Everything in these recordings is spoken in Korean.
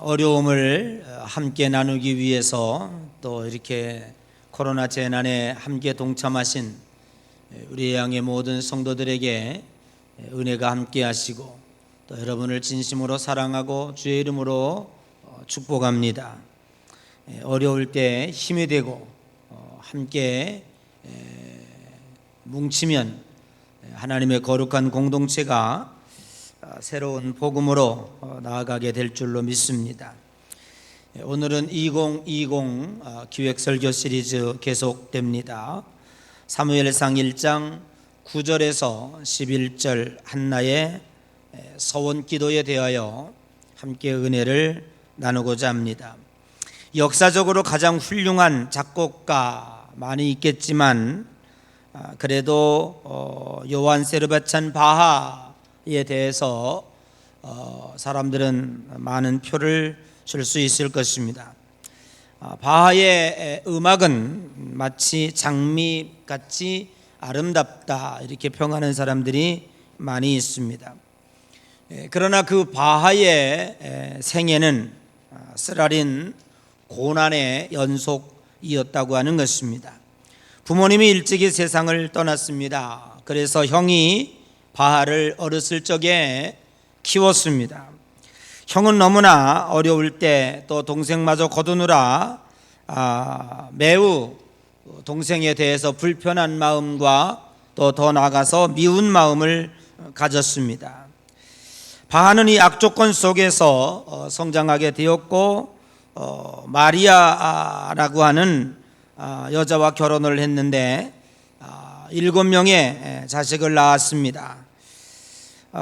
어려움을 함께 나누기 위해서 또 이렇게 코로나 재난에 함께 동참하신 우리 양의 모든 성도들에게 은혜가 함께 하시고 또 여러분을 진심으로 사랑하고 주의 이름으로 축복합니다. 어려울 때 힘이 되고 함께 뭉치면 하나님의 거룩한 공동체가 새로운 복음으로 나아가게 될 줄로 믿습니다. 오늘은 2020 기획설교 시리즈 계속됩니다. 사무엘상 1장 9절에서 11절 한나의 서원 기도에 대하여 함께 은혜를 나누고자 합니다. 역사적으로 가장 훌륭한 작곡가 많이 있겠지만 그래도 요한 세르바찬 바하에 대해서 사람들은 많은 표를 줄 수 있을 것입니다. 바하의 음악은 마치 장미같이 아름답다 이렇게 평하는 사람들이 많이 있습니다. 그러나 그 바하의 생애는 쓰라린 고난의 연속이었다고 하는 것입니다. 부모님이 일찍이 세상을 떠났습니다. 그래서 형이 바하를 어렸을 적에 키웠습니다. 형은 너무나 어려울 때 또 동생마저 거두느라 매우 동생에 대해서 불편한 마음과 또 더 나아가서 미운 마음을 가졌습니다. 바하는 이 악조건 속에서 성장하게 되었고 마리아라고 하는 여자와 결혼을 했는데 7명의 자식을 낳았습니다.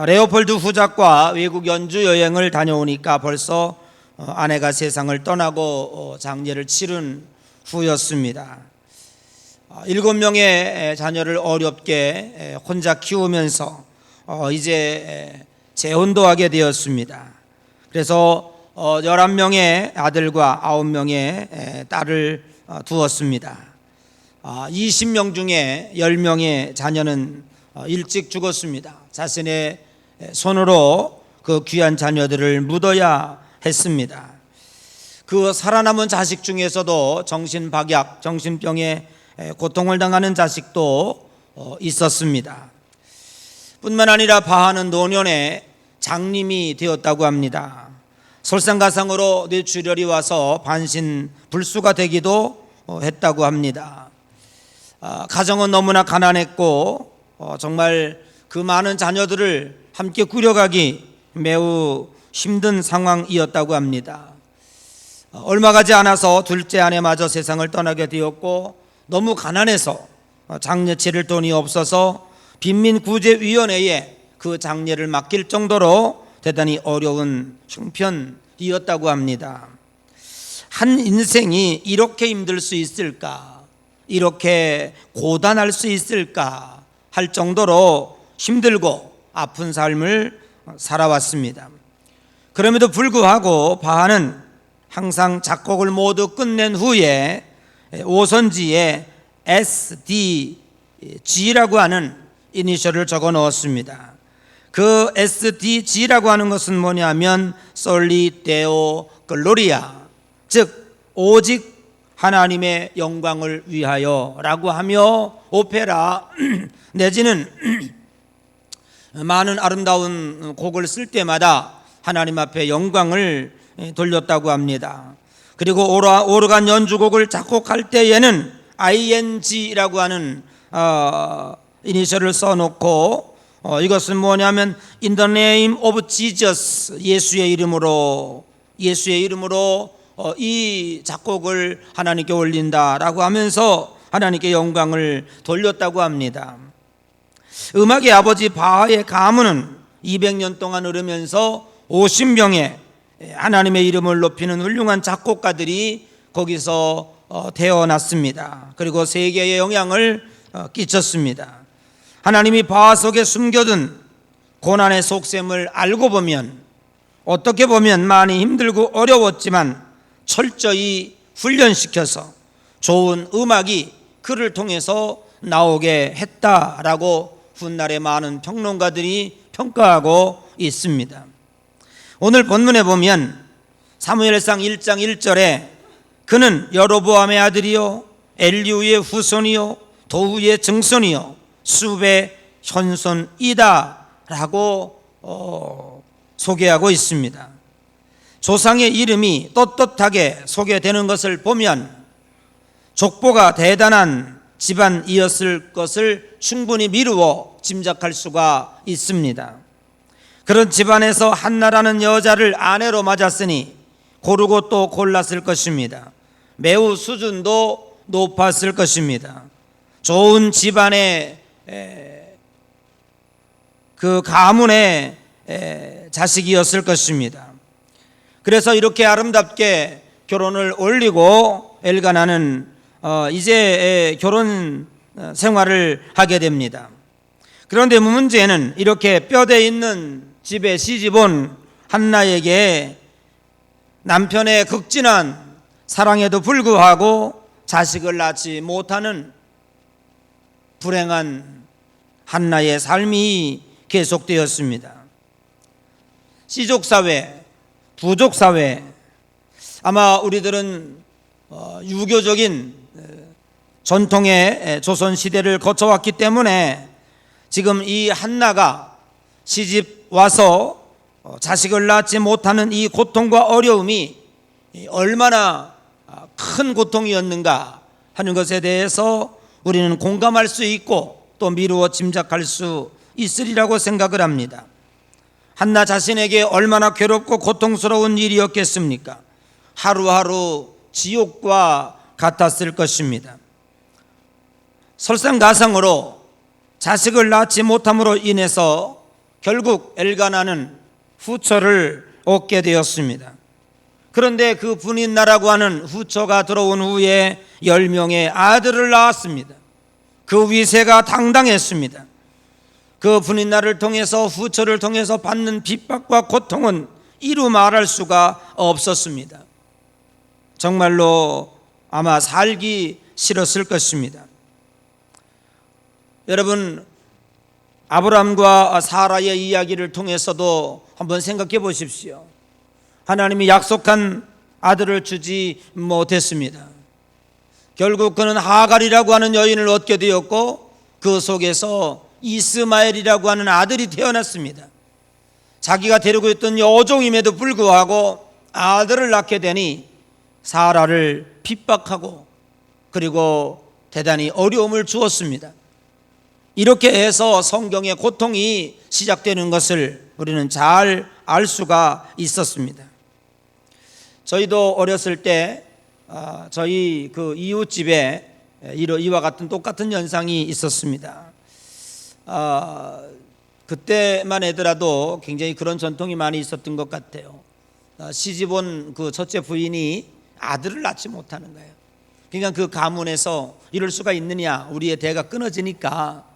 레오폴드 후작과 외국 연주 여행을 다녀오니까 벌써 아내가 세상을 떠나고 장례를 치른 후였습니다. 7명의 자녀를 어렵게 혼자 키우면서 이제 재혼도 하게 되었습니다. 그래서 11명의 아들과 9명의 딸을 두었습니다. 20명 중에 10명의 자녀는 일찍 죽었습니다. 자신의 손으로 그 귀한 자녀들을 묻어야 했습니다. 그 살아남은 자식 중에서도 정신박약, 정신병에 고통을 당하는 자식도 있었습니다. 뿐만 아니라 바하는 노년에 장님이 되었다고 합니다. 설상가상으로 뇌출혈이 와서 반신불수가 되기도 했다고 합니다. 가정은 너무나 가난했고 정말 그 많은 자녀들을 함께 꾸려가기 매우 힘든 상황이었다고 합니다. 얼마 가지 않아서 둘째 아내마저 세상을 떠나게 되었고 너무 가난해서 장례 치를 돈이 없어서 빈민구제위원회에 그 장례를 맡길 정도로 대단히 어려운 형편이었다고 합니다. 한 인생이 이렇게 힘들 수 있을까? 이렇게 고단할 수 있을까? 할 정도로 힘들고 아픈 삶을 살아왔습니다. 그럼에도 불구하고 바하는 항상 작곡을 모두 끝낸 후에 오선지에 SDG라고 하는 이니셜을 적어 넣었습니다. 그 SDG라고 하는 것은 뭐냐면 솔리 데오 글로리아, 즉 오직 하나님의 영광을 위하여 라고 하며 오페라 내지는 많은 아름다운 곡을 쓸 때마다 하나님 앞에 영광을 돌렸다고 합니다. 그리고 오르간 연주곡을 작곡할 때에는 ING라고 하는 이니셜을 써놓고 이것은 뭐냐면 In the name of Jesus, 예수의 이름으로 이 작곡을 하나님께 올린다라고 하면서 하나님께 영광을 돌렸다고 합니다. 음악의 아버지 바하의 가문은 200년 동안 흐르면서 50명의 하나님의 이름을 높이는 훌륭한 작곡가들이 거기서 태어났습니다. 그리고 세계에 영향을 끼쳤습니다. 하나님이 바하 속에 숨겨둔 고난의 속셈을 알고 보면 어떻게 보면 많이 힘들고 어려웠지만 철저히 훈련시켜서 좋은 음악이 그를 통해서 나오게 했다라고 훗날의 많은 평론가들이 평가하고 있습니다. 오늘 본문에 보면 사무엘상 1장 1절에 그는 여로보암의 아들이요 엘리후의 후손이요 도후의 증손이요 숲의 현손이다 라고 소개하고 있습니다. 조상의 이름이 떳떳하게 소개되는 것을 보면 족보가 대단한 집안이었을 것을 충분히 미루어 짐작할 수가 있습니다. 그런 집안에서 한나라는 여자를 아내로 맞았으니 고르고 또 골랐을 것입니다. 매우 수준도 높았을 것입니다. 좋은 집안의 그 가문의 자식이었을 것입니다. 그래서 이렇게 아름답게 결혼을 올리고 엘가나는 이제 결혼 생활을 하게 됩니다. 그런데 문제는 이렇게 뼈대 있는 집에 시집온 한나에게 남편의 극진한 사랑에도 불구하고 자식을 낳지 못하는 불행한 한나의 삶이 계속되었습니다. 씨족사회, 부족사회, 아마 우리들은 유교적인 전통의 조선시대를 거쳐왔기 때문에 지금 이 한나가 시집 와서 자식을 낳지 못하는 이 고통과 어려움이 얼마나 큰 고통이었는가 하는 것에 대해서 우리는 공감할 수 있고 또 미루어 짐작할 수 있으리라고 생각을 합니다. 한나 자신에게 얼마나 괴롭고 고통스러운 일이었겠습니까? 하루하루 지옥과 같았을 것입니다. 설상가상으로 자식을 낳지 못함으로 인해서 결국 엘가나는 후처를 얻게 되었습니다. 그런데 그 분인나라고 하는 후처가 들어온 후에 10명의 아들을 낳았습니다. 그 위세가 당당했습니다. 그 분인나를 통해서 후처를 통해서 받는 핍박과 고통은 이루 말할 수가 없었습니다. 정말로 아마 살기 싫었을 것입니다. 여러분, 아브라함과 사라의 이야기를 통해서도 한번 생각해 보십시오. 하나님이 약속한 아들을 주지 못했습니다. 결국 그는 하갈이라고 하는 여인을 얻게 되었고 그 속에서 이스마엘이라고 하는 아들이 태어났습니다. 자기가 데리고 있던 여종임에도 불구하고 아들을 낳게 되니 사라를 핍박하고 그리고 대단히 어려움을 주었습니다. 이렇게 해서 성경의 고통이 시작되는 것을 우리는 잘 알 수가 있었습니다. 저희도 어렸을 때 저희 그 이웃집에 이와 같은 똑같은 현상이 있었습니다. 그때만 하더라도 굉장히 그런 전통이 많이 있었던 것 같아요. 시집온 그 첫째 부인이 아들을 낳지 못하는 거예요. 그러니까 그 가문에서 이럴 수가 있느냐, 우리의 대가 끊어지니까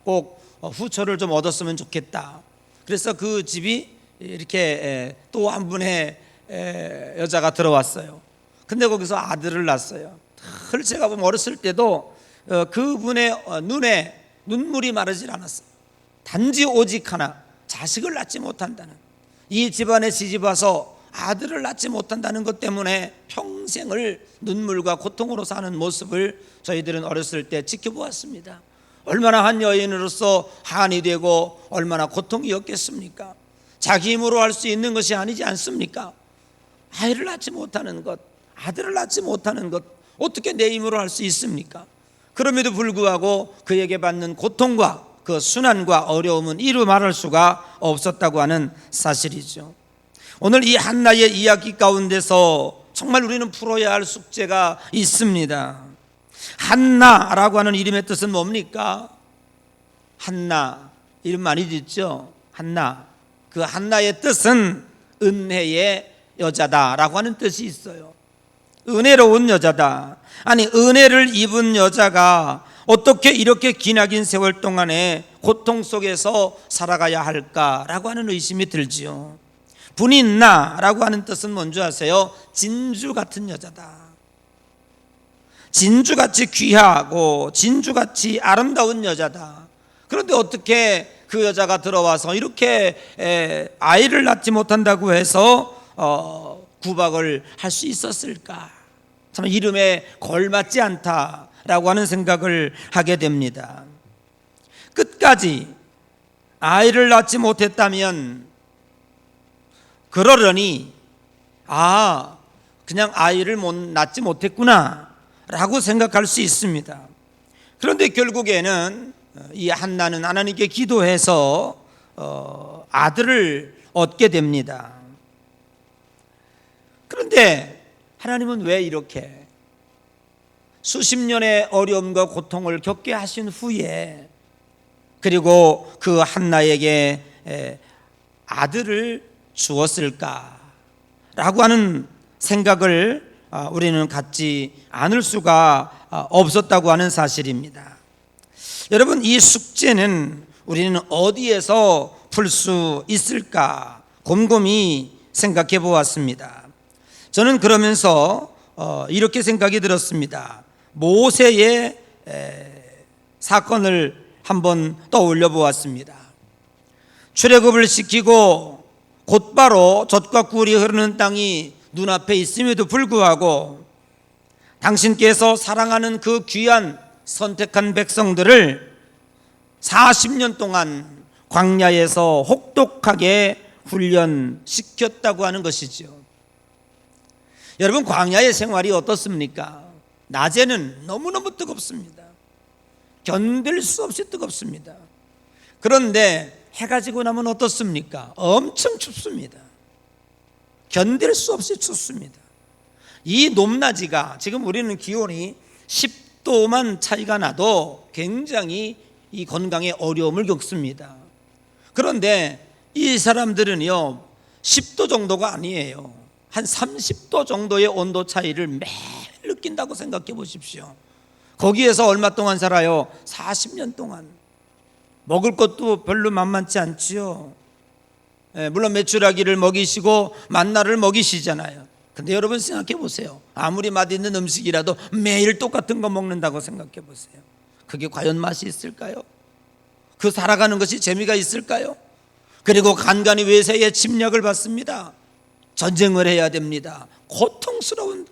꼭 후처를 좀 얻었으면 좋겠다. 그래서 그 집이 이렇게 또 한 분의 여자가 들어왔어요. 근데 거기서 아들을 낳았어요. 늘 제가 보면 어렸을 때도 그분의 눈에 눈물이 마르질 않았어요. 단지 오직 하나, 자식을 낳지 못한다는, 이 집안에 시집 와서 아들을 낳지 못한다는 것 때문에 평생을 눈물과 고통으로 사는 모습을 저희들은 어렸을 때 지켜보았습니다. 얼마나 한 여인으로서 한이 되고 얼마나 고통이었겠습니까? 자기 힘으로 할 수 있는 것이 아니지 않습니까? 아이를 낳지 못하는 것, 아들을 낳지 못하는 것, 어떻게 내 힘으로 할 수 있습니까? 그럼에도 불구하고 그에게 받는 고통과 그 순환과 어려움은 이루 말할 수가 없었다고 하는 사실이죠. 오늘 이 한나의 이야기 가운데서 정말 우리는 풀어야 할 숙제가 있습니다. 한나라고 하는 이름의 뜻은 뭡니까? 한나, 이름 많이 듣죠? 한나. 그 한나의 뜻은 은혜의 여자다라고 하는 뜻이 있어요. 은혜로운 여자다. 아니, 은혜를 입은 여자가 어떻게 이렇게 기나긴 세월 동안에 고통 속에서 살아가야 할까라고 하는 의심이 들지요. 분인나라고 하는 뜻은 뭔지 아세요? 진주 같은 여자다. 진주같이 귀하고 진주같이 아름다운 여자다. 그런데 어떻게 그 여자가 들어와서 이렇게 아이를 낳지 못한다고 해서 구박을 할 수 있었을까? 참 이름에 걸맞지 않다라고 하는 생각을 하게 됩니다. 끝까지 아이를 낳지 못했다면 그러려니 그냥 아이를 낳지 못했구나 라고 생각할 수 있습니다. 그런데 결국에는 이 한나는 하나님께 기도해서 아들을 얻게 됩니다. 그런데 하나님은 왜 이렇게 수십 년의 어려움과 고통을 겪게 하신 후에 그리고 그 한나에게 아들을 주었을까라고 하는 생각을 우리는 갖지 않을 수가 없었다고 하는 사실입니다. 여러분, 이 숙제는 우리는 어디에서 풀 수 있을까 곰곰이 생각해 보았습니다. 저는 그러면서 이렇게 생각이 들었습니다. 모세의 사건을 한번 떠올려 보았습니다. 출애굽을 시키고 곧바로 젖과 꿀이 흐르는 땅이 눈앞에 있음에도 불구하고 당신께서 사랑하는 그 귀한 선택한 백성들을 40년 동안 광야에서 혹독하게 훈련시켰다고 하는 것이죠. 여러분, 광야의 생활이 어떻습니까? 낮에는 너무너무 뜨겁습니다. 견딜 수 없이 뜨겁습니다. 그런데 해가 지고 나면 어떻습니까? 엄청 춥습니다. 견딜 수 없이 춥습니다. 이 높낮이가 지금 우리는 기온이 10도만 차이가 나도 굉장히 이 건강에 어려움을 겪습니다. 그런데 이 사람들은요 10도 정도가 아니에요. 한 30도 정도의 온도 차이를 매일 느낀다고 생각해 보십시오. 거기에서 얼마 동안 살아요? 40년 동안. 먹을 것도 별로 만만치 않지요. 물론 메추라기를 먹이시고 만나를 먹이시잖아요. 근데 여러분 생각해 보세요. 아무리 맛있는 음식이라도 매일 똑같은 거 먹는다고 생각해 보세요. 그게 과연 맛이 있을까요? 그 살아가는 것이 재미가 있을까요? 그리고 간간히 외세의 침략을 받습니다. 전쟁을 해야 됩니다. 고통스러운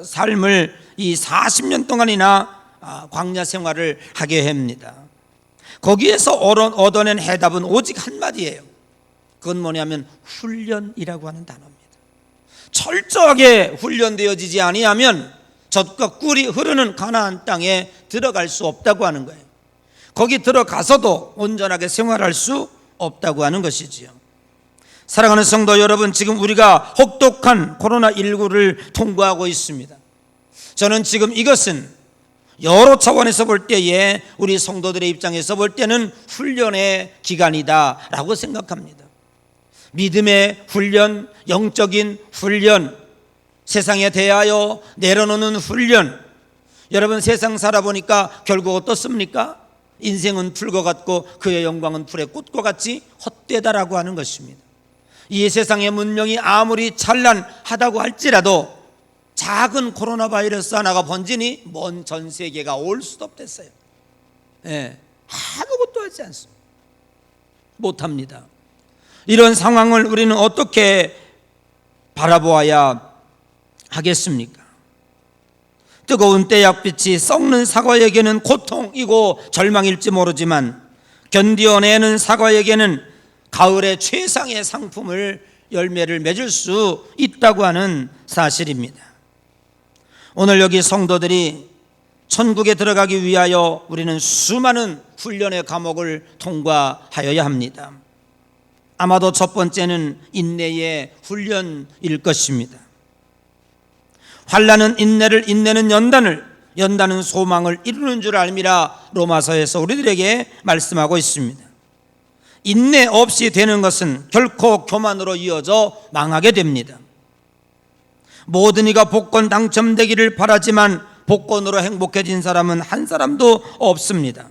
삶을 이 40년 동안이나 광야 생활을 하게 합니다. 거기에서 얻어낸 해답은 오직 한마디예요. 그건 뭐냐면 훈련이라고 하는 단어입니다. 철저하게 훈련되어지지 아니하면 젖과 꿀이 흐르는 가나안 땅에 들어갈 수 없다고 하는 거예요. 거기 들어가서도 온전하게 생활할 수 없다고 하는 것이지요. 사랑하는 성도 여러분, 지금 우리가 혹독한 코로나19를 통과하고 있습니다. 저는 지금 이것은 여러 차원에서 볼 때에 우리 성도들의 입장에서 볼 때는 훈련의 기간이다라고 생각합니다. 믿음의 훈련, 영적인 훈련, 세상에 대하여 내려놓는 훈련. 여러분, 세상 살아보니까 결국 어떻습니까? 인생은 풀과 같고 그의 영광은 풀의 꽃과 같이 헛되다라고 하는 것입니다. 이 세상의 문명이 아무리 찬란하다고 할지라도 작은 코로나 바이러스 하나가 번지니 먼 전 세계가 올 수도 없댔어요. 아무것도 하지 않습니다. 못합니다. 이런 상황을 우리는 어떻게 바라보아야 하겠습니까? 뜨거운 떼약빛이 썩는 사과에게는 고통이고 절망일지 모르지만 견디어내는 사과에게는 가을의 최상의 상품을 열매를 맺을 수 있다고 하는 사실입니다. 오늘 여기 성도들이 천국에 들어가기 위하여 우리는 수많은 훈련의 과목을 통과하여야 합니다. 아마도 첫 번째는 인내의 훈련일 것입니다. 환난은 인내를, 인내는 연단은 소망을 이루는 줄 알미라 로마서에서 우리들에게 말씀하고 있습니다. 인내 없이 되는 것은 결코 교만으로 이어져 망하게 됩니다. 모든 이가 복권 당첨되기를 바라지만 복권으로 행복해진 사람은 한 사람도 없습니다.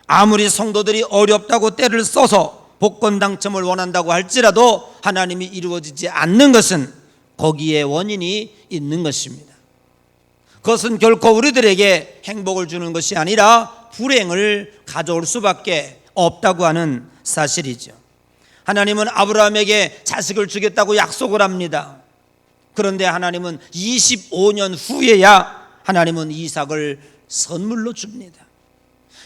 아무리 성도들이 어렵다고 때를 써서 복권 당첨을 원한다고 할지라도 하나님이 이루어지지 않는 것은 거기에 원인이 있는 것입니다. 그것은 결코 우리들에게 행복을 주는 것이 아니라 불행을 가져올 수밖에 없다고 하는 사실이죠. 하나님은 아브라함에게 자식을 주겠다고 약속을 합니다. 그런데 하나님은 25년 후에야 하나님은 이삭을 선물로 줍니다.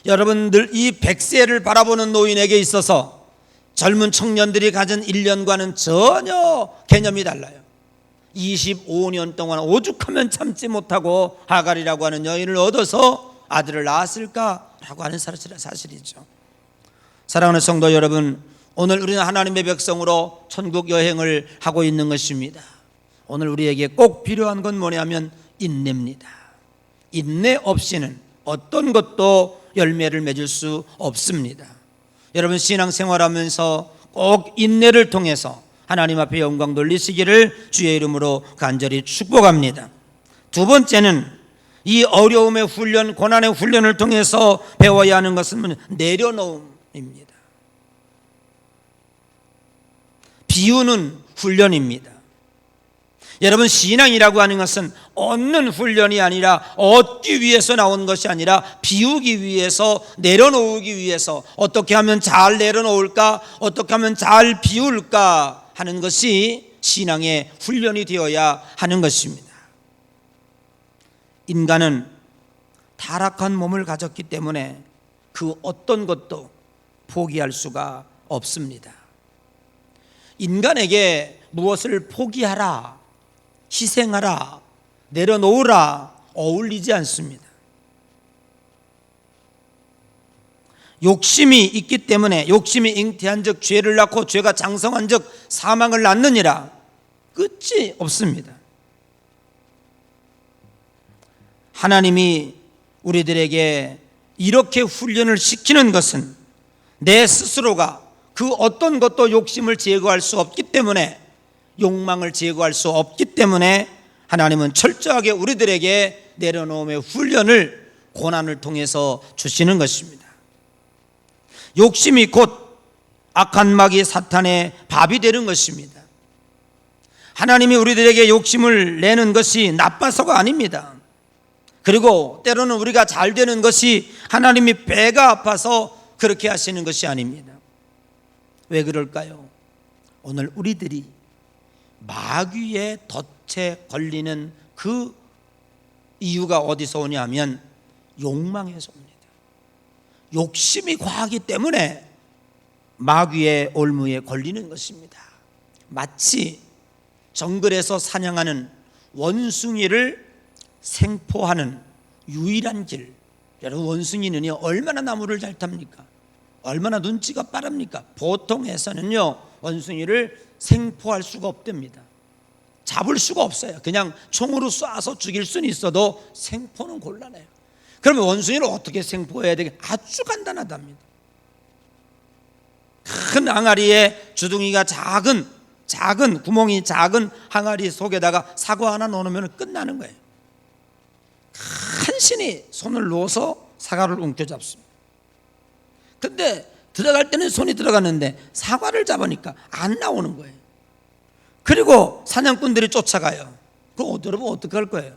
여러분들, 이 100세를 바라보는 노인에게 있어서 젊은 청년들이 가진 1년과는 전혀 개념이 달라요. 25년 동안 오죽하면 참지 못하고 하갈이라고 하는 여인을 얻어서 아들을 낳았을까라고 하는 사실이죠. 사랑하는 성도 여러분, 오늘 우리는 하나님의 백성으로 천국 여행을 하고 있는 것입니다. 오늘 우리에게 꼭 필요한 건 뭐냐면 인내입니다. 인내 없이는 어떤 것도 열매를 맺을 수 없습니다. 여러분, 신앙생활하면서 꼭 인내를 통해서 하나님 앞에 영광 돌리시기를 주의 이름으로 간절히 축복합니다. 두 번째는 이 어려움의 훈련, 고난의 훈련을 통해서 배워야 하는 것은 내려놓음입니다. 비우는 훈련입니다. 여러분, 신앙이라고 하는 것은 얻는 훈련이 아니라 얻기 위해서 나온 것이 아니라 비우기 위해서, 내려놓기 위해서 어떻게 하면 잘 내려놓을까, 어떻게 하면 잘 비울까 하는 것이 신앙의 훈련이 되어야 하는 것입니다. 인간은 타락한 몸을 가졌기 때문에 그 어떤 것도 포기할 수가 없습니다. 인간에게 무엇을 포기하라, 희생하라, 내려놓으라 어울리지 않습니다. 욕심이 있기 때문에, 욕심이 잉태한 즉 죄를 낳고 죄가 장성한 즉 사망을 낳느니라, 끝이 없습니다. 하나님이 우리들에게 이렇게 훈련을 시키는 것은 내 스스로가 그 어떤 것도 욕심을 제거할 수 없기 때문에, 욕망을 제거할 수 없기 때문에 하나님은 철저하게 우리들에게 내려놓음의 훈련을 고난을 통해서 주시는 것입니다. 욕심이 곧 악한 마귀 사탄의 밥이 되는 것입니다. 하나님이 우리들에게 욕심을 내는 것이 나빠서가 아닙니다. 그리고 때로는 우리가 잘 되는 것이 하나님이 배가 아파서 그렇게 하시는 것이 아닙니다. 왜 그럴까요? 오늘 우리들이 마귀의 덫에 걸리는 그 이유가 어디서 오냐면 욕망에서 옵니다. 욕심이 과하기 때문에 마귀의 올무에 걸리는 것입니다. 마치 정글에서 사냥하는 원숭이를 생포하는 유일한 길. 여러분, 원숭이는요 얼마나 나무를 잘 탑니까? 얼마나 눈치가 빠릅니까? 보통 해서는요 원숭이를 생포할 수가 없답니다. 잡을 수가 없어요. 그냥 총으로 쏴서 죽일 수는 있어도 생포는 곤란해요. 그러면 원숭이를 어떻게 생포해야 되게? 아주 간단하답니다. 큰 항아리에 주둥이가 작은 구멍이 작은 항아리 속에다가 사과 하나 넣으면 끝나는 거예요. 간신히 손을 넣어서 사과를 움켜잡습니다. 근데 들어갈 때는 손이 들어갔는데 사과를 잡으니까 안 나오는 거예요. 그리고 사냥꾼들이 쫓아가요. 그럼 여러분 어떻게 할 거예요?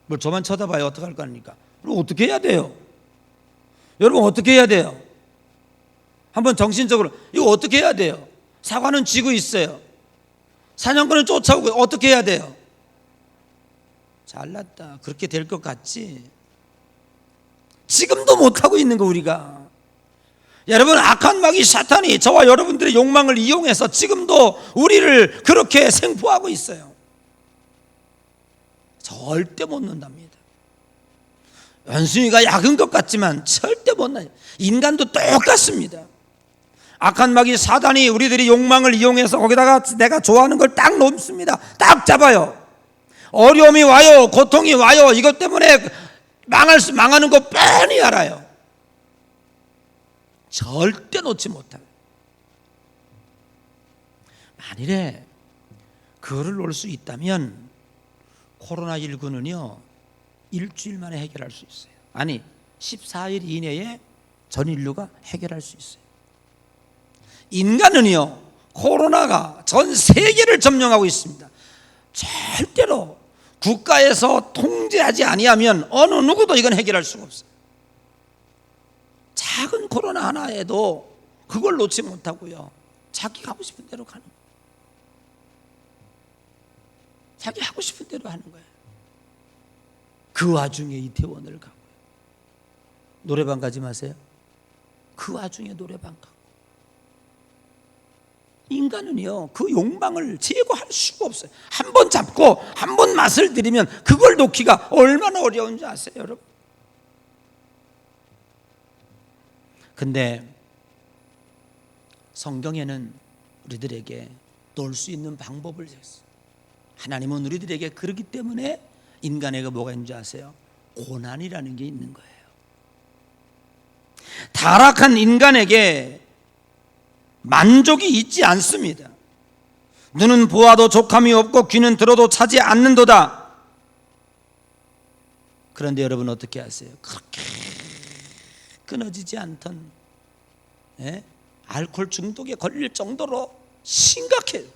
뭘 저만 쳐다봐요. 어떻게 할 거니까? 그럼 어떻게 해야 돼요? 여러분 어떻게 해야 돼요? 한번 정신적으로 이거 어떻게 해야 돼요? 사과는 쥐고 있어요. 사냥꾼은 쫓아오고 어떻게 해야 돼요? 잘났다. 그렇게 될 것 같지? 지금도 못하고 있는 거 우리가. 여러분, 악한 마귀 사탄이 저와 여러분들의 욕망을 이용해서 지금도 우리를 그렇게 생포하고 있어요. 절대 못 논답니다. 원숭이가 약은 것 같지만 절대 못 나요. 인간도 똑같습니다. 악한 마귀 사단이 우리들이 욕망을 이용해서 거기다가 내가 좋아하는 걸 딱 놓습니다. 딱 잡아요. 어려움이 와요. 고통이 와요. 이것 때문에 망하는 거 뻔히 알아요. 절대 놓지 못해요. 만일에 그거를 놓을 수 있다면 코로나19는요 일주일 만에 해결할 수 있어요. 아니 14일 이내에 전 인류가 해결할 수 있어요. 인간은요 코로나가 전 세계를 점령하고 있습니다. 절대로 국가에서 통제하지 아니하면 어느 누구도 이건 해결할 수가 없어요. 작은 코로나 하나에도 그걸 놓지 못하고요 자기 가고 싶은 대로 가는 거예요. 자기 하고 싶은 대로 하는 거예요. 그 와중에 이태원을 가고, 노래방 가지 마세요. 그 와중에 노래방 가고. 인간은요, 그 욕망을 제거할 수가 없어요. 한 번 잡고 한 번 맛을 들이면 그걸 놓기가 얼마나 어려운지 아세요, 여러분? 근데 성경에는 우리들에게 놀 수 있는 방법을 줬어요. 하나님은 우리들에게 그렇기 때문에 인간에게 뭐가 있는지 아세요? 고난이라는 게 있는 거예요. 타락한 인간에게 만족이 있지 않습니다. 눈은 보아도 족함이 없고 귀는 들어도 차지 않는도다. 그런데 여러분 어떻게 하세요? 그렇게 끊어지지 않던 알코올 중독에 걸릴 정도로 심각해요.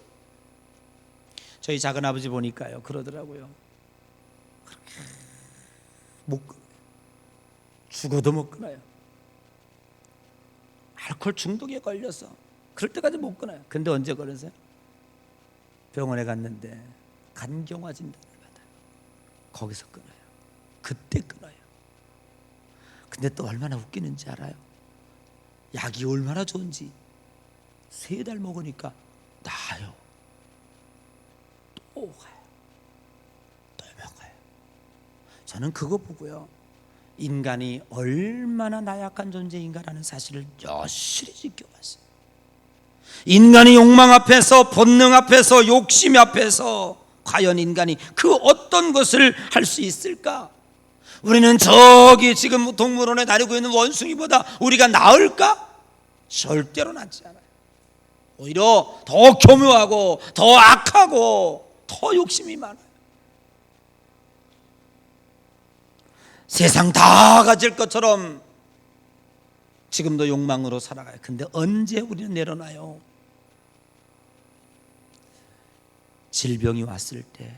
저희 작은아버지 보니까요, 그러더라고요. 못 끊어요. 죽어도 못 끊어요. 알코올 중독에 걸려서 그럴 때까지 못 끊어요. 근데 언제 걸으세요? 병원에 갔는데 간경화 진단을 받아요. 거기서 끊어요. 그때 끊어요. 근데 또 얼마나 웃기는지 알아요? 약이 얼마나 좋은지 3달 먹으니까 나아요. 또 가요. 또 먹어요. 저는 그거 보고요, 인간이 얼마나 나약한 존재인가라는 사실을 여실히 지켜봤어요. 인간이 욕망 앞에서, 본능 앞에서, 욕심 앞에서 과연 인간이 그 어떤 것을 할 수 있을까? 우리는 저기 지금 동물원에 다니고 있는 원숭이보다 우리가 나을까? 절대로 낫지 않아요. 오히려 더 교묘하고 더 악하고 더 욕심이 많아요. 세상 다 가질 것처럼 지금도 욕망으로 살아가요. 근데 언제 우리는 내려놔요? 질병이 왔을 때,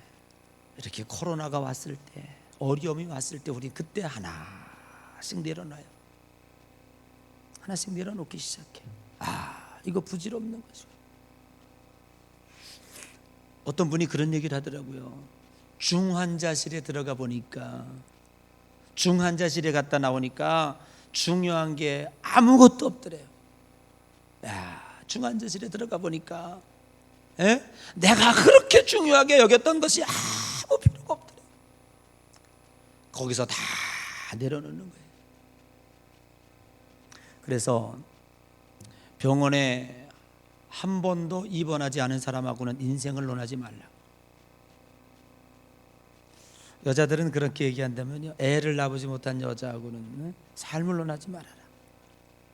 이렇게 코로나가 왔을 때, 어려움이 왔을 때 우리 그때 하나씩 내려놔요. 하나씩 내려놓기 시작해요. 이거 부질없는 것이고. 어떤 분이 그런 얘기를 하더라고요. 중환자실에 들어가 보니까, 중환자실에 갔다 나오니까 중요한 게 아무것도 없더래요. 중환자실에 들어가 보니까 내가 그렇게 중요하게 여겼던 것이 아무 필요가 없더래요. 거기서 다 내려놓는 거예요. 그래서 병원에 한 번도 입원하지 않은 사람하고는 인생을 논하지 말라. 여자들은 그렇게 얘기한다면요, 애를 낳아보지 못한 여자하고는 삶을 논하지 말아라.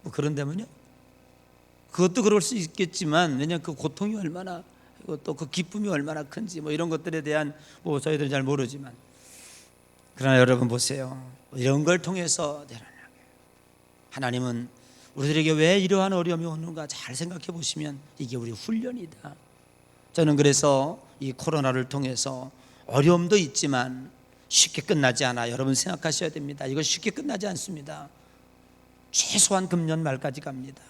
뭐 그런다면요, 그것도 그럴 수 있겠지만, 왜냐하면 그 고통이 얼마나, 또 그 기쁨이 얼마나 큰지, 뭐 이런 것들에 대한 뭐 저희들은 잘 모르지만, 그러나 여러분 보세요. 이런 걸 통해서 하나님은 우리들에게 왜 이러한 어려움이 오는가 잘 생각해 보시면 이게 우리 훈련이다. 저는 그래서 이 코로나를 통해서 어려움도 있지만 쉽게 끝나지 않아. 여러분 생각하셔야 됩니다. 이거 쉽게 끝나지 않습니다. 최소한 금년 말까지 갑니다.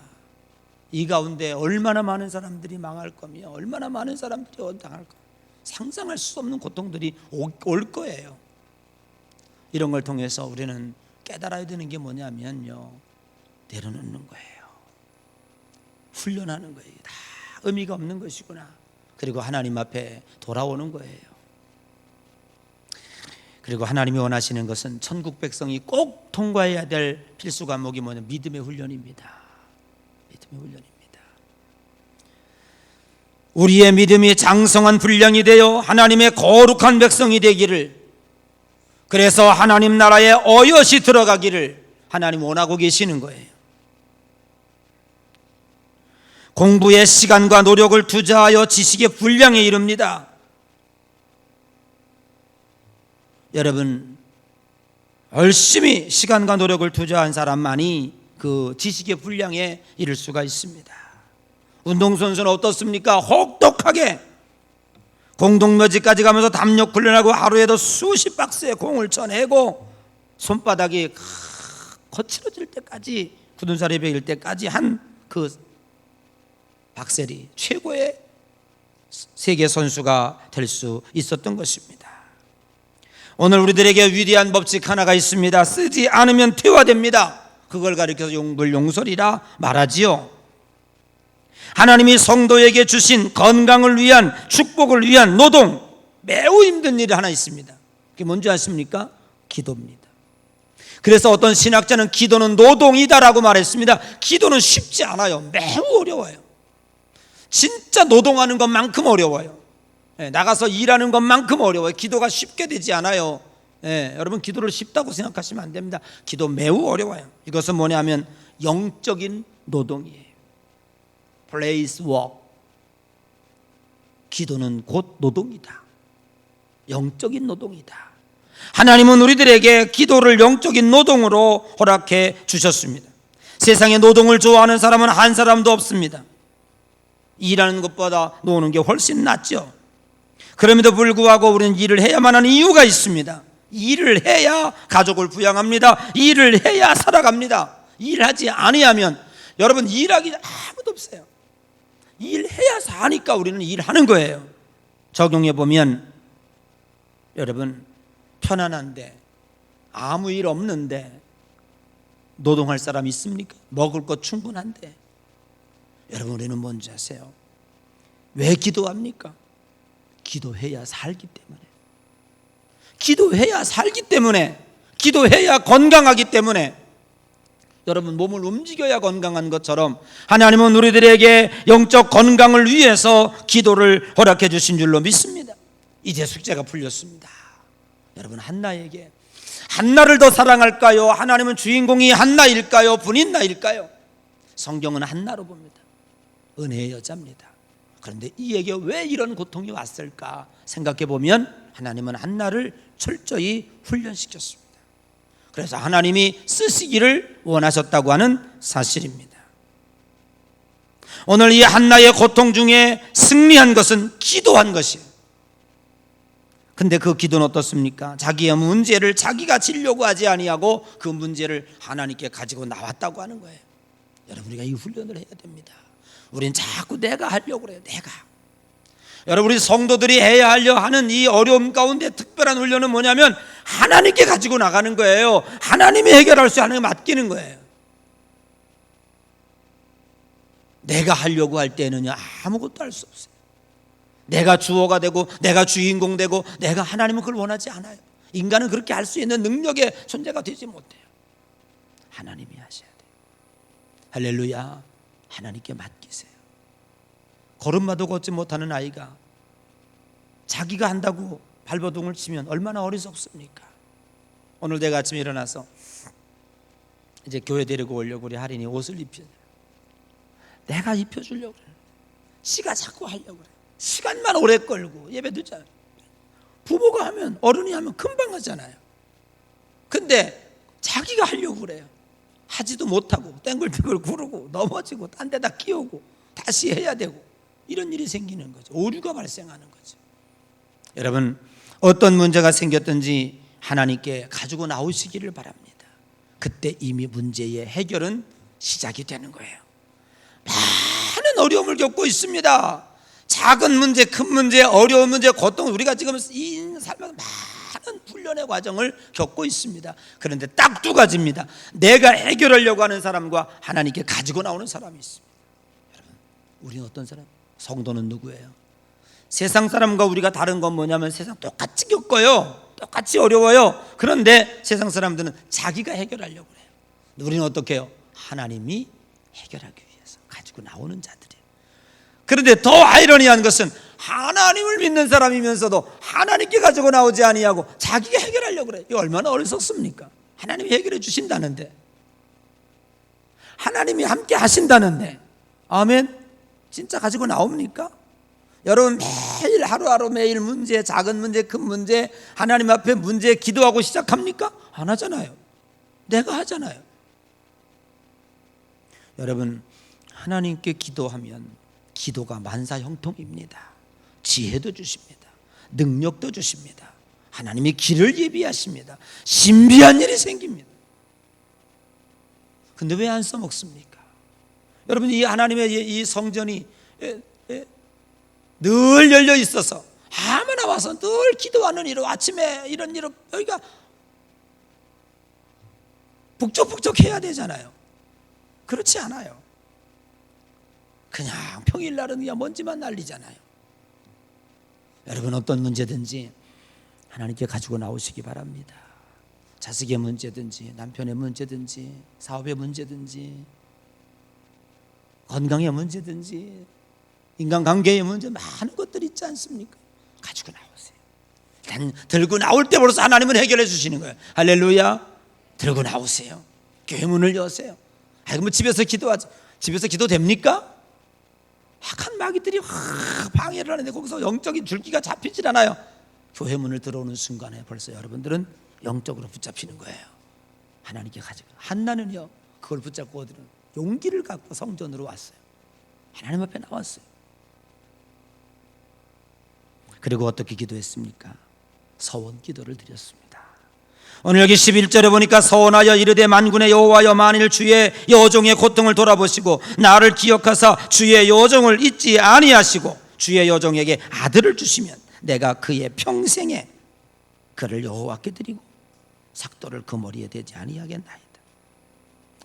이 가운데 얼마나 많은 사람들이 망할 거며, 얼마나 많은 사람들이 당할 거, 상상할 수 없는 고통들이 올 거예요. 이런 걸 통해서 우리는 깨달아야 되는 게 뭐냐면요, 내려놓는 거예요. 훈련하는 거예요. 다 의미가 없는 것이구나. 그리고 하나님 앞에 돌아오는 거예요. 그리고 하나님이 원하시는 것은 천국 백성이 꼭 통과해야 될 필수 과목이 뭐냐면 믿음의 훈련입니다. 믿음의 훈련입니다. 우리의 믿음이 장성한 분량이 되어 하나님의 거룩한 백성이 되기를, 그래서 하나님 나라에 어여시 들어가기를 하나님 원하고 계시는 거예요. 공부에 시간과 노력을 투자하여 지식의 분량에 이릅니다. 여러분, 열심히 시간과 노력을 투자한 사람만이 그 지식의 분량에 이를 수가 있습니다. 운동선수는 어떻습니까? 혹독하게 공동묘지까지 가면서 담력 훈련하고 하루에도 수십 박스의 공을 쳐내고 손바닥이 거칠어질 때까지, 굳은 살이 베일 때까지 한 그 박셀이 최고의 세계 선수가 될 수 있었던 것입니다. 오늘 우리들에게 위대한 법칙 하나가 있습니다. 쓰지 않으면 퇴화됩니다. 그걸 가리켜서 용불용설이라 말하지요. 하나님이 성도에게 주신 건강을 위한, 축복을 위한 노동, 매우 힘든 일이 하나 있습니다. 그게 뭔지 아십니까? 기도입니다. 그래서 어떤 신학자는 기도는 노동이다라고 말했습니다. 기도는 쉽지 않아요. 매우 어려워요. 진짜 노동하는 것만큼 어려워요. 나가서 일하는 것만큼 어려워요. 기도가 쉽게 되지 않아요. 여러분, 기도를 쉽다고 생각하시면 안 됩니다. 기도 매우 어려워요. 이것은 뭐냐면 영적인 노동이에요. Place work. 기도는 곧 노동이다. 영적인 노동이다. 하나님은 우리들에게 기도를 영적인 노동으로 허락해 주셨습니다. 세상에 노동을 좋아하는 사람은 한 사람도 없습니다. 일하는 것보다 노는 게 훨씬 낫죠. 그럼에도 불구하고 우리는 일을 해야만 하는 이유가 있습니다. 일을 해야 가족을 부양합니다. 일을 해야 살아갑니다. 일하지 않으면 여러분, 일하기 아무도 없어요. 일해야 사니까 우리는 일하는 거예요. 적용해 보면 여러분, 편안한데 아무 일 없는데 노동할 사람 있습니까? 먹을 것 충분한데. 여러분, 우리는 뭔지 아세요? 왜 기도합니까? 기도해야 살기 때문에. 기도해야 살기 때문에. 기도해야 건강하기 때문에. 여러분, 몸을 움직여야 건강한 것처럼 하나님은 우리들에게 영적 건강을 위해서 기도를 허락해 주신 줄로 믿습니다. 이제 숙제가 풀렸습니다. 여러분, 한나에게 한나를 더 사랑할까요? 하나님은 주인공이 한나일까요? 분인나일까요? 성경은 한나로 봅니다. 은혜의 여자입니다. 그런데 이에게 왜 이런 고통이 왔을까 생각해 보면 하나님은 한나를 철저히 훈련시켰습니다. 그래서 하나님이 쓰시기를 원하셨다고 하는 사실입니다. 오늘 이 한나의 고통 중에 승리한 것은 기도한 것이에요. 근데 그 기도는 어떻습니까? 자기의 문제를 자기가 지려고 하지 아니하고 그 문제를 하나님께 가지고 나왔다고 하는 거예요. 여러분, 우리가 이 훈련을 해야 됩니다. 우리는 자꾸 내가 하려고 그래요. 내가. 여러분, 우리 성도들이 해야 하려 하는 이 어려움 가운데 특별한 훈련은 뭐냐면 하나님께 가지고 나가는 거예요. 하나님이 해결할 수 있는 거 맡기는 거예요. 내가 하려고 할 때는 아무것도 할 수 없어요. 내가 주어가 되고 내가 주인공 되고 내가, 하나님은 그걸 원하지 않아요. 인간은 그렇게 할 수 있는 능력의 존재가 되지 못해요. 하나님이 하셔야 돼요. 할렐루야. 하나님께 맡기세요. 걸음마도 걷지 못하는 아이가 자기가 한다고 발버둥을 치면 얼마나 어리석습니까? 오늘 내가 아침에 일어나서 이제 교회 데리고 오려고 우리 할인이 옷을 입혀요. 내가 입혀주려고 그래요. 지가 자꾸 하려고 그래요. 시간만 오래 끌고 예배 늦어요. 부모가 하면, 어른이 하면 금방 하잖아요. 근데 자기가 하려고 그래요. 하지도 못하고 땡글땡글 구르고 넘어지고 딴 데다 끼우고 다시 해야 되고, 이런 일이 생기는 거죠. 오류가 발생하는 거죠. 여러분, 어떤 문제가 생겼든지 하나님께 가지고 나오시기를 바랍니다. 그때 이미 문제의 해결은 시작이 되는 거예요. 많은 어려움을 겪고 있습니다. 작은 문제, 큰 문제, 어려운 문제, 고통, 우리가 지금 이 살면서 많은 훈련의 과정을 겪고 있습니다. 그런데 딱 두 가지입니다. 내가 해결하려고 하는 사람과 하나님께 가지고 나오는 사람이 있습니다. 여러분, 우리는 어떤 사람? 성도는 누구예요? 세상 사람과 우리가 다른 건 뭐냐면 세상 똑같이 겪어요. 똑같이 어려워요. 그런데 세상 사람들은 자기가 해결하려고 해요. 우리는 어떻게 해요? 하나님이 해결하기 위해서 가지고 나오는 자들이에요. 그런데 더 아이러니한 것은 하나님을 믿는 사람이면서도 하나님께 가지고 나오지 아니하고 자기가 해결하려고 그래요. 이거 얼마나 어리석습니까? 하나님이 해결해 주신다는데, 하나님이 함께 하신다는데, 아멘? 진짜 가지고 나옵니까? 여러분, 매일 하루하루 매일 문제, 작은 문제, 큰 문제, 하나님 앞에 문제 기도하고 시작합니까? 안 하잖아요. 내가 하잖아요. 여러분, 하나님께 기도하면 기도가 만사형통입니다. 지혜도 주십니다. 능력도 주십니다. 하나님이 길을 예비하십니다. 신비한 일이 생깁니다. 근데 왜 안 써먹습니까? 여러분, 이 하나님의 이 성전이 늘 열려 있어서 아무나 와서 늘 기도하는 이로 아침에 이런 일로 여기가 북적북적해야 되잖아요. 그렇지 않아요. 그냥 평일날은 그냥 먼지만 날리잖아요. 여러분 어떤 문제든지 하나님께 가지고 나오시기 바랍니다. 자식의 문제든지 남편의 문제든지 사업의 문제든지 건강의 문제든지 인간관계의 문제 많은 것들이 있지 않습니까? 가지고 나오세요. 일단 들고 나올 때부터 하나님은 해결해 주시는 거예요. 할렐루야. 들고 나오세요. 교회 문을 여세요. 뭐 집에서 기도하지. 집에서 기도 됩니까? 악한 마귀들이 방해를 하는데 거기서 영적인 줄기가 잡히질 않아요. 교회 문을 들어오는 순간에 벌써 여러분들은 영적으로 붙잡히는 거예요. 하나님께 가지고. 한나는요 그걸 붙잡고 어디로 용기를 갖고 성전으로 왔어요. 하나님 앞에 나왔어요. 그리고 어떻게 기도했습니까? 서원 기도를 드렸습니다. 오늘 여기 11절에 보니까 서원하여 이르되 만군의 여호와여 만일 주의 여종의 고통을 돌아보시고 나를 기억하사 주의 여종을 잊지 아니하시고 주의 여종에게 아들을 주시면 내가 그의 평생에 그를 여호와께 드리고 삭도를 그 머리에 대지 아니하겠나이다.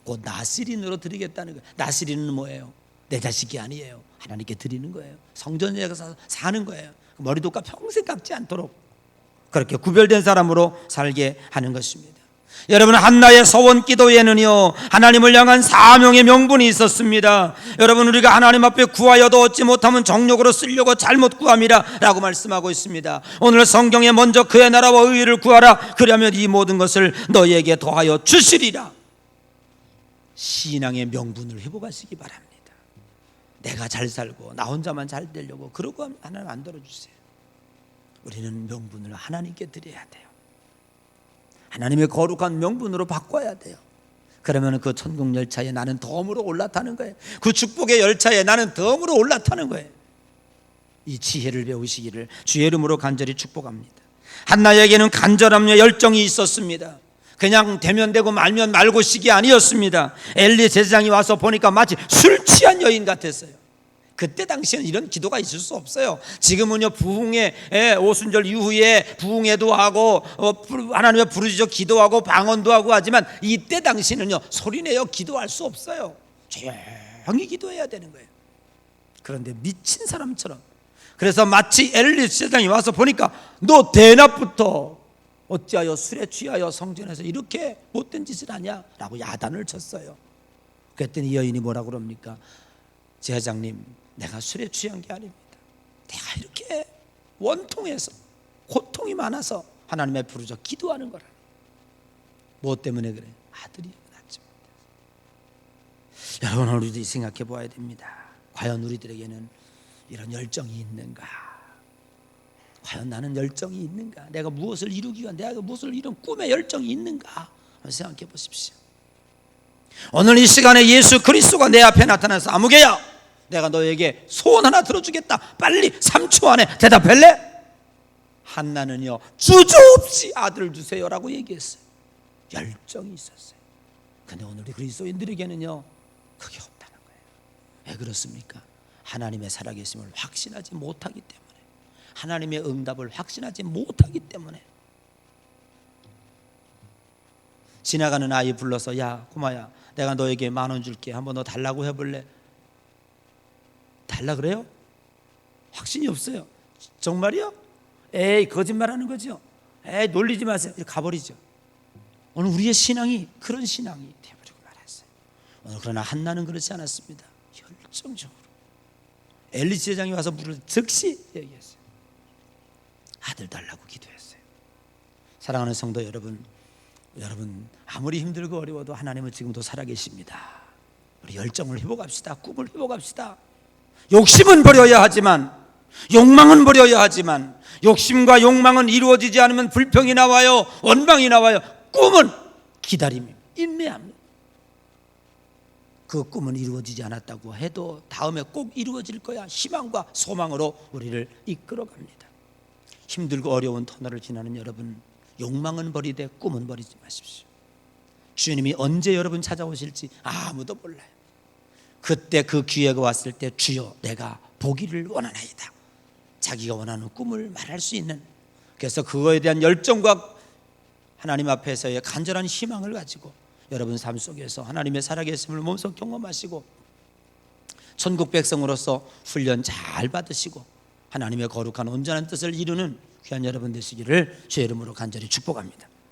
곧 나시린으로 드리겠다는 거예요. 나시린은 뭐예요? 내 자식이 아니에요. 하나님께 드리는 거예요. 성전에 가서 사는 거예요. 머리도 평생 깎지 않도록 그렇게 구별된 사람으로 살게 하는 것입니다. 여러분 한나의 서원 기도에는요 하나님을 향한 사명의 명분이 있었습니다. 여러분 우리가 하나님 앞에 구하여도 얻지 못하면 정욕으로 쓰려고 잘못 구함이라 라고 말씀하고 있습니다. 오늘 성경에 먼저 그의 나라와 의를 구하라 그러면 이 모든 것을 너희에게 더하여 주시리라. 신앙의 명분을 회복하시기 바랍니다. 내가 잘 살고 나 혼자만 잘 되려고 그러고 하면 하나님 안 들어주세요. 우리는 명분을 하나님께 드려야 돼요. 하나님의 거룩한 명분으로 바꿔야 돼요. 그러면 그 천국 열차에 나는 덤으로 올라타는 거예요. 그 축복의 열차에 나는 덤으로 올라타는 거예요. 이 지혜를 배우시기를 주의 이름으로 간절히 축복합니다. 한나에게는 간절함과 열정이 있었습니다. 그냥 되면 되고 말면 말고 식이 아니었습니다. 엘리 제사장이 와서 보니까 마치 술 취한 여인 같았어요. 그때 당시에는 이런 기도가 있을 수 없어요. 지금은요 부흥의 오순절 이후에 부흥회도 하고 하나님의 부르짖어 기도하고 방언도 하고 하지만 이때 당시는요 소리내어 기도할 수 없어요. 조용히 기도해야 되는 거예요. 그런데 미친 사람처럼, 그래서 마치 엘리 제사장이 와서 보니까 너 대낮부터 어찌하여 술에 취하여 성전에서 이렇게 못된 짓을 하냐 라고 야단을 쳤어요. 그랬더니 이 여인이 뭐라고 그럽니까? 제사장님, 내가 술에 취한 게 아닙니다. 내가 이렇게 원통해서 고통이 많아서 하나님의 부르짖어 기도하는 거라. 무엇 때문에 그래? 아들이 낳지 못해서. 여러분 우리도 생각해 보아야 됩니다. 과연 우리들에게는 이런 열정이 있는가? 과연 나는 열정이 있는가? 내가 무엇을 이루기 위한, 내가 무엇을 이룬 꿈의 열정이 있는가? 한번 생각해 보십시오. 오늘 이 시간에 예수 그리스도가 내 앞에 나타나서 아무개야 내가 너에게 소원 하나 들어주겠다. 빨리 3초 안에 대답할래? 한나는요 주저없이 아들을 주세요라고 얘기했어요. 열정이 있었어요. 근데 오늘 우리 그리스도인들에게는요 그게 없다는 거예요. 왜 그렇습니까? 하나님의 살아계심을 확신하지 못하기 때문에, 하나님의 응답을 확신하지 못하기 때문에. 지나가는 아이 불러서 야 고마야 내가 너에게 10,000원 줄게. 한번 너 달라고 해볼래? 달라 그래요? 확신이 없어요. 정말이요? 에이 거짓말하는 거죠. 에이 놀리지 마세요. 이렇게 가버리죠. 오늘 우리의 신앙이 그런 신앙이 되어버리고 말았어요. 오늘 그러나 한나는 그렇지 않았습니다. 열정적으로 엘리 제사장이 와서 물을 즉시 얘기했어요. 아들 달라고 기도했어요. 사랑하는 성도 여러분, 아무리 힘들고 어려워도 하나님은 지금도 살아계십니다. 우리 열정을 회복합시다. 꿈을 회복합시다. 욕심은 버려야 하지만, 욕망은 버려야 하지만, 욕심과 욕망은 이루어지지 않으면 불평이 나와요. 원망이 나와요. 꿈은 기다림입니다. 인내합니다. 그 꿈은 이루어지지 않았다고 해도 다음에 꼭 이루어질 거야. 희망과 소망으로 우리를 이끌어갑니다. 힘들고 어려운 터널을 지나는 여러분, 욕망은 버리되 꿈은 버리지 마십시오. 주님이 언제 여러분 찾아오실지 아무도 몰라요. 그때 그 기회가 왔을 때 주여 내가 보기를 원하나이다. 자기가 원하는 꿈을 말할 수 있는, 그래서 그거에 대한 열정과 하나님 앞에서의 간절한 희망을 가지고 여러분 삶 속에서 하나님의 살아계심을 몸소 경험하시고 천국 백성으로서 훈련 잘 받으시고 하나님의 거룩한 온전한 뜻을 이루는 귀한 여러분 되시기를 주의 이름으로 간절히 축복합니다.